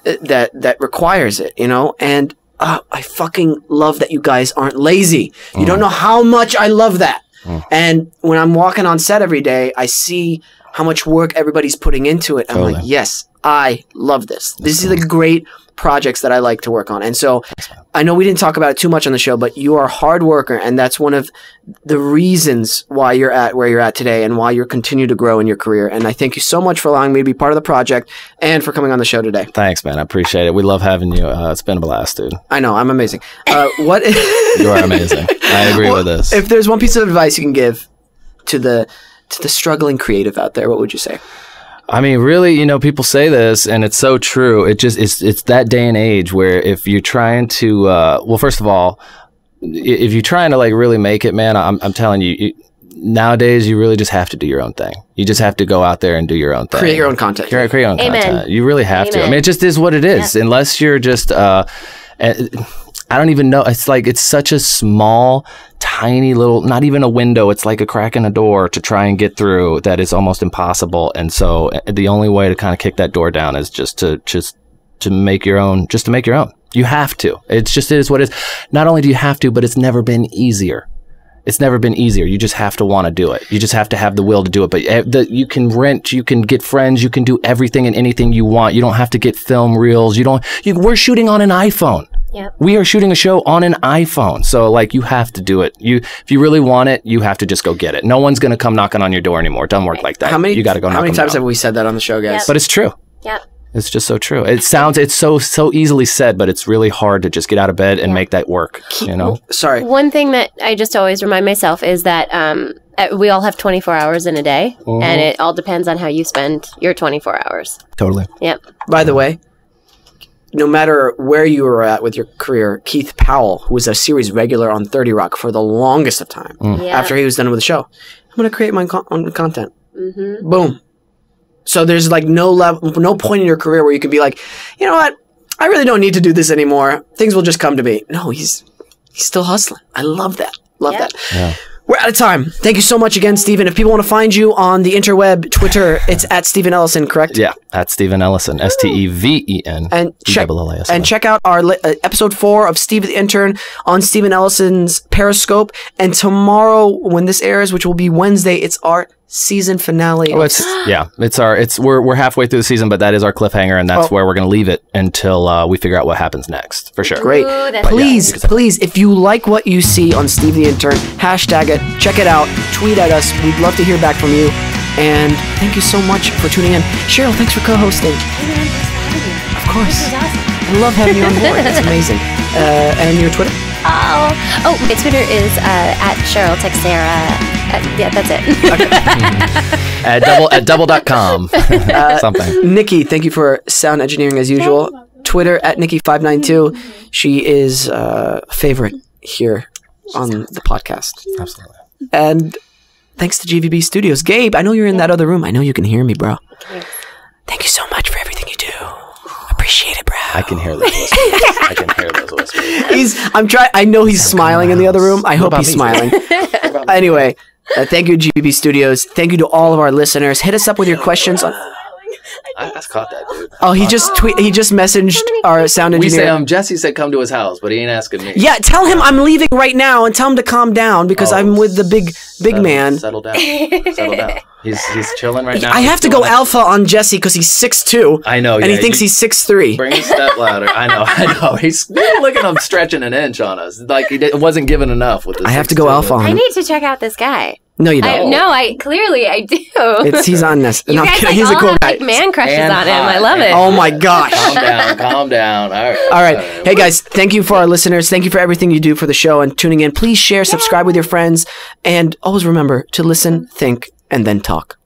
that requires it, and I fucking love that you guys aren't lazy. You don't know how much I love that. And when I'm walking on set every day, I see how much work everybody's putting into it. I'm like, yes, I love this. This is the great projects that I like to work on. And so I know we didn't talk about it too much on the show, but you are a hard worker, and that's one of the reasons why you're at where you're at today and why you're continue to grow in your career. And I thank you so much for allowing me to be part of the project and for coming on the show today. Thanks, man. I appreciate it. We love having you. It's been a blast, dude. I know. I'm amazing. What? You are amazing. I agree with this. If there's one piece of advice you can give to the struggling creative out there, what would you say? I mean, really, people say this, and it's so true. It's that day and age where if you're trying to, well, first of all, if you're trying to like really make it, man, I'm telling you, nowadays you really just have to do your own thing. You just have to go out there and do your own thing. Create your own content. Create your own content. You really have to. I mean, it just is what it is. Yeah. Unless you're just, I don't even know. It's like, it's such a small, tiny little, not even a window. It's like a crack in a door to try and get through that is almost impossible. And so the only way to kind of kick that door down is just to make your own, You have to. It is what it is. Not only do you have to, but it's never been easier. It's never been easier. You just have to want to do it. You just have to have the will to do it. But you can rent, you can get friends, you can do everything and anything you want. You don't have to get film reels. We're shooting on an iPhone. Yep. We are shooting a show on an iPhone. So like you have to do it. If you really want it, you have to just go get it. No one's going to come knocking on your door anymore. It doesn't work like that. You got to go knock on. How many times have we said that on the show, guys? Yep. But it's true. Yep. It's just so true. It's so easily said, but it's really hard to just get out of bed and make that work, Sorry. One thing that I just always remind myself is that we all have 24 hours in a day, and it all depends on how you spend your 24 hours. Totally. Yep. By the way, no matter where you were at with your career, Keith Powell, who was a series regular on 30 Rock for the longest of time, after he was done with the show, I'm going to create my own content. Boom. So there's like no point in your career where you can be like, you know what? I really don't need to do this anymore. Things will just come to me. No, he's still hustling. I love that. Love that. Yeah. We're out of time. Thank you so much again, Steven. If people want to find you on the interweb, Twitter, it's at Steven Ellison, correct? Yeah, at Steven Ellison, Steven. And check out our episode 4 of Steve the Intern on Steven Ellison's Periscope. And tomorrow, when this airs, which will be Wednesday, it's our season finale. Oh, we're halfway through the season, but that is our cliffhanger, and that's where we're going to leave it until we figure out what happens next, for sure. Great. Please, if you like what you see on Steve the Intern, hashtag it, check it out, tweet at us. We'd love to hear back from you. And thank you so much for tuning in. Cheryl, thanks for co-hosting. Of course. I love having you on board. That's amazing. And your Twitter? My Twitter is at Cheryl Texiera. Yeah, that's it. Okay. at double.com. Something. Nikki, thank you for sound engineering as usual. Twitter at Nikki592. She is a favorite here on the podcast. Absolutely. And thanks to GVB Studios. Gabe, I know you're in that other room. I know you can hear me, bro. Thank you so much for everything you do. Appreciate it, bro. I can hear those whispers. I know he's smiling in the other room. I hope he's smiling. Anyway, thank you, GVB Studios. Thank you to all of our listeners. Hit us up with your questions on... I caught that, dude. Oh, he just messaged our sound engineer. We say Jesse said come to his house, but he ain't asking me. Yeah, tell him I'm leaving right now, and tell him to calm down because I'm with the big man. Settle down. Settle down. He's chilling right now. I have to go alpha on Jesse because he's 6'2". I know, and he thinks he's 6'3". Bring his step ladder. I know. He's look at him stretching an inch on us. Like he wasn't given enough with this. I have to go alpha on him. I need to check out this guy. No, you don't. I clearly I do. He's on this. You guys he's a cool guy. Like man crushes on him. I love it. Oh my gosh. Calm down. All right. Hey guys, thank you for our listeners. Thank you for everything you do for the show and tuning in. Please share, subscribe with your friends, and always remember to listen, think, and then talk.